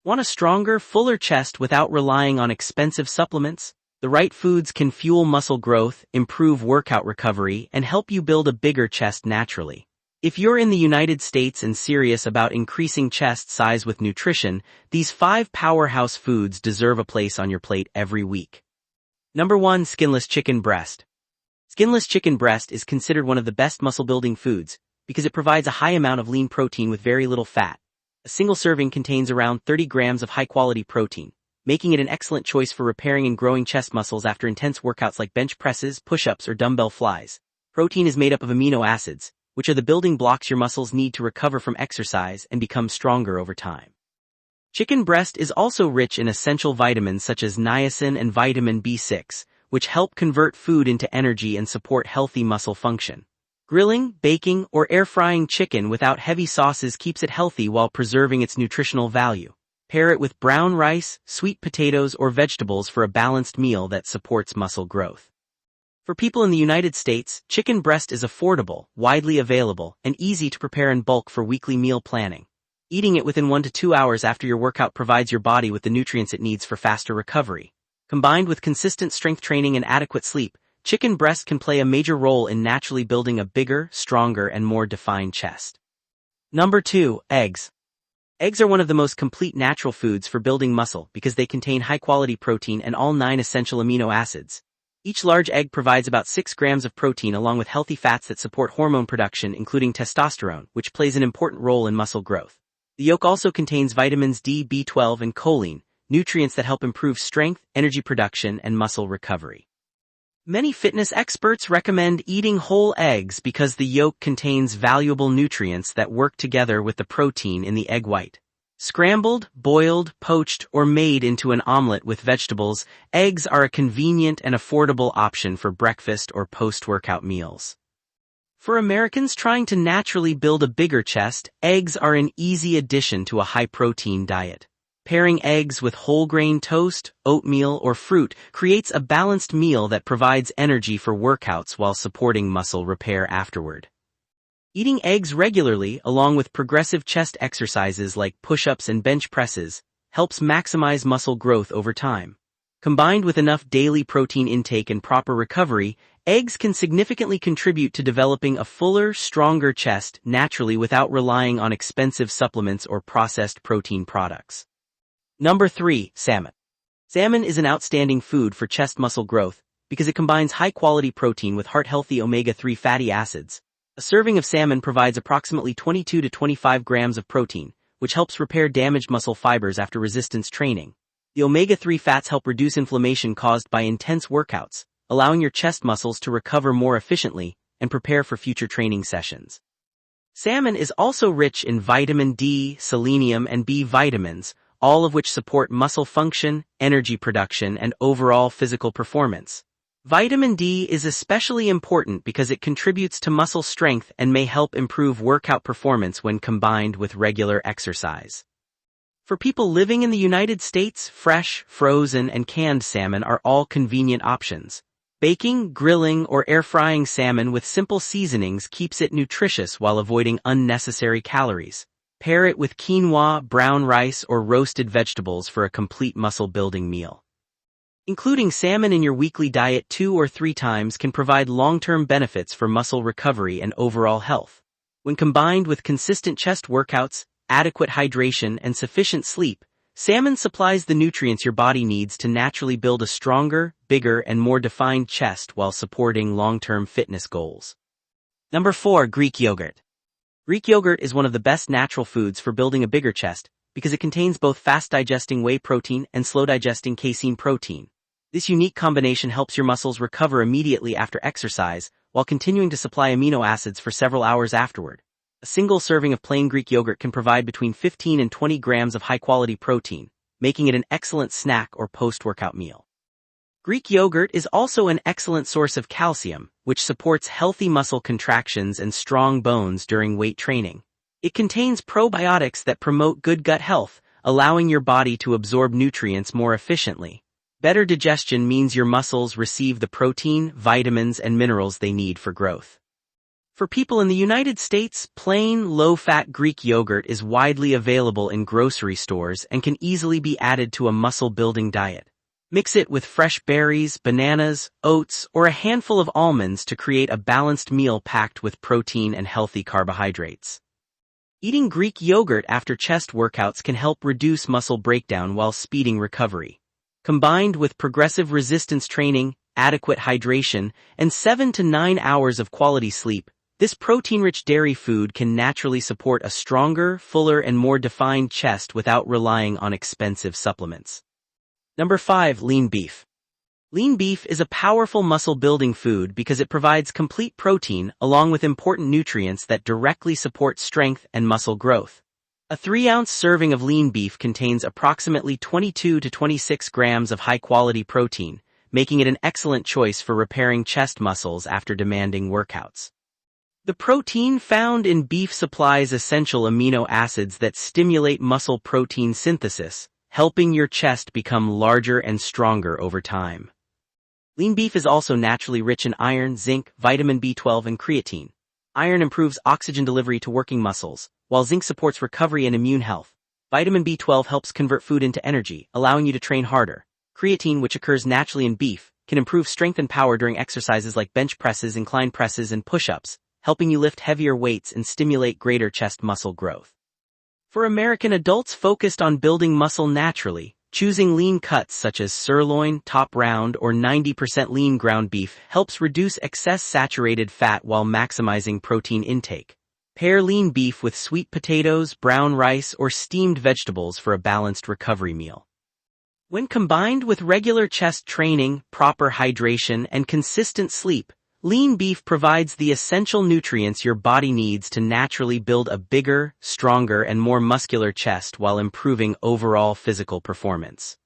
Want a stronger, fuller chest without relying on expensive supplements? The right foods can fuel muscle growth, improve workout recovery, and help you build a bigger chest naturally. If you're in the United States and serious about increasing chest size with nutrition, these 5 powerhouse foods deserve a place on your plate every week. Number 1. Skinless chicken breast. Skinless chicken breast is considered one of the best muscle-building foods because it provides a high amount of lean protein with very little fat. A single serving contains around 30 grams of high-quality protein, making it an excellent choice for repairing and growing chest muscles after intense workouts like bench presses, push-ups, or dumbbell flies. Protein is made up of amino acids, which are the building blocks your muscles need to recover from exercise and become stronger over time. Chicken breast is also rich in essential vitamins such as niacin and vitamin B6, which help convert food into energy and support healthy muscle function. Grilling, baking, or air-frying chicken without heavy sauces keeps it healthy while preserving its nutritional value. Pair it with brown rice, sweet potatoes, or vegetables for a balanced meal that supports muscle growth. For people in the United States, chicken breast is affordable, widely available, and easy to prepare in bulk for weekly meal planning. Eating it within 1 to 2 hours after your workout provides your body with the nutrients it needs for faster recovery. Combined with consistent strength training and adequate sleep, chicken breast can play a major role in naturally building a bigger, stronger, and more defined chest. Number 2. Eggs. Eggs are one of the most complete natural foods for building muscle because they contain high-quality protein and all 9 essential amino acids. Each large egg provides about 6 grams of protein along with healthy fats that support hormone production including testosterone, which plays an important role in muscle growth. The yolk also contains vitamins D, B12, and choline, nutrients that help improve strength, energy production, and muscle recovery. Many fitness experts recommend eating whole eggs because the yolk contains valuable nutrients that work together with the protein in the egg white. Scrambled, boiled, poached, or made into an omelet with vegetables, eggs are a convenient and affordable option for breakfast or post-workout meals. For Americans trying to naturally build a bigger chest, eggs are an easy addition to a high-protein diet. Pairing eggs with whole grain toast, oatmeal, or fruit creates a balanced meal that provides energy for workouts while supporting muscle repair afterward. Eating eggs regularly, along with progressive chest exercises like push-ups and bench presses, helps maximize muscle growth over time. Combined with enough daily protein intake and proper recovery, eggs can significantly contribute to developing a fuller, stronger chest naturally without relying on expensive supplements or processed protein products. Number 3. Salmon. Salmon is an outstanding food for chest muscle growth because it combines high-quality protein with heart-healthy omega-3 fatty acids. A serving of salmon provides approximately 22 to 25 grams of protein, which helps repair damaged muscle fibers after resistance training. The omega-3 fats help reduce inflammation caused by intense workouts, allowing your chest muscles to recover more efficiently and prepare for future training sessions. Salmon is also rich in vitamin D, selenium, and B vitamins, all of which support muscle function, energy production, and overall physical performance. Vitamin D is especially important because it contributes to muscle strength and may help improve workout performance when combined with regular exercise. For people living in the United States, fresh, frozen, and canned salmon are all convenient options. Baking, grilling, or air-frying salmon with simple seasonings keeps it nutritious while avoiding unnecessary calories. Pair it with quinoa, brown rice, or roasted vegetables for a complete muscle-building meal. Including salmon in your weekly diet 2 or 3 times can provide long-term benefits for muscle recovery and overall health. When combined with consistent chest workouts, adequate hydration, and sufficient sleep, salmon supplies the nutrients your body needs to naturally build a stronger, bigger, and more defined chest while supporting long-term fitness goals. Number 4. Greek yogurt. Greek yogurt is one of the best natural foods for building a bigger chest because it contains both fast-digesting whey protein and slow-digesting casein protein. This unique combination helps your muscles recover immediately after exercise while continuing to supply amino acids for several hours afterward. A single serving of plain Greek yogurt can provide between 15 and 20 grams of high-quality protein, making it an excellent snack or post-workout meal. Greek yogurt is also an excellent source of calcium, which supports healthy muscle contractions and strong bones during weight training. It contains probiotics that promote good gut health, allowing your body to absorb nutrients more efficiently. Better digestion means your muscles receive the protein, vitamins, and minerals they need for growth. For people in the United States, plain, low-fat Greek yogurt is widely available in grocery stores and can easily be added to a muscle-building diet. Mix it with fresh berries, bananas, oats, or a handful of almonds to create a balanced meal packed with protein and healthy carbohydrates. Eating Greek yogurt after chest workouts can help reduce muscle breakdown while speeding recovery. Combined with progressive resistance training, adequate hydration, and 7 to 9 hours of quality sleep, this protein-rich dairy food can naturally support a stronger, fuller, and more defined chest without relying on expensive supplements. Number 5. Lean beef. Lean beef is a powerful muscle-building food because it provides complete protein along with important nutrients that directly support strength and muscle growth. A 3-ounce serving of lean beef contains approximately 22 to 26 grams of high-quality protein, making it an excellent choice for repairing chest muscles after demanding workouts. The protein found in beef supplies essential amino acids that stimulate muscle protein synthesis, helping your chest become larger and stronger over time. Lean beef is also naturally rich in iron, zinc, vitamin B12, and creatine. Iron improves oxygen delivery to working muscles, while zinc supports recovery and immune health. Vitamin B12 helps convert food into energy, allowing you to train harder. Creatine, which occurs naturally in beef, can improve strength and power during exercises like bench presses, incline presses, and push-ups, helping you lift heavier weights and stimulate greater chest muscle growth. For American adults focused on building muscle naturally, choosing lean cuts such as sirloin, top round, or 90% lean ground beef helps reduce excess saturated fat while maximizing protein intake. Pair lean beef with sweet potatoes, brown rice, or steamed vegetables for a balanced recovery meal. When combined with regular chest training, proper hydration, and consistent sleep, lean beef provides the essential nutrients your body needs to naturally build a bigger, stronger, and more muscular chest while improving overall physical performance.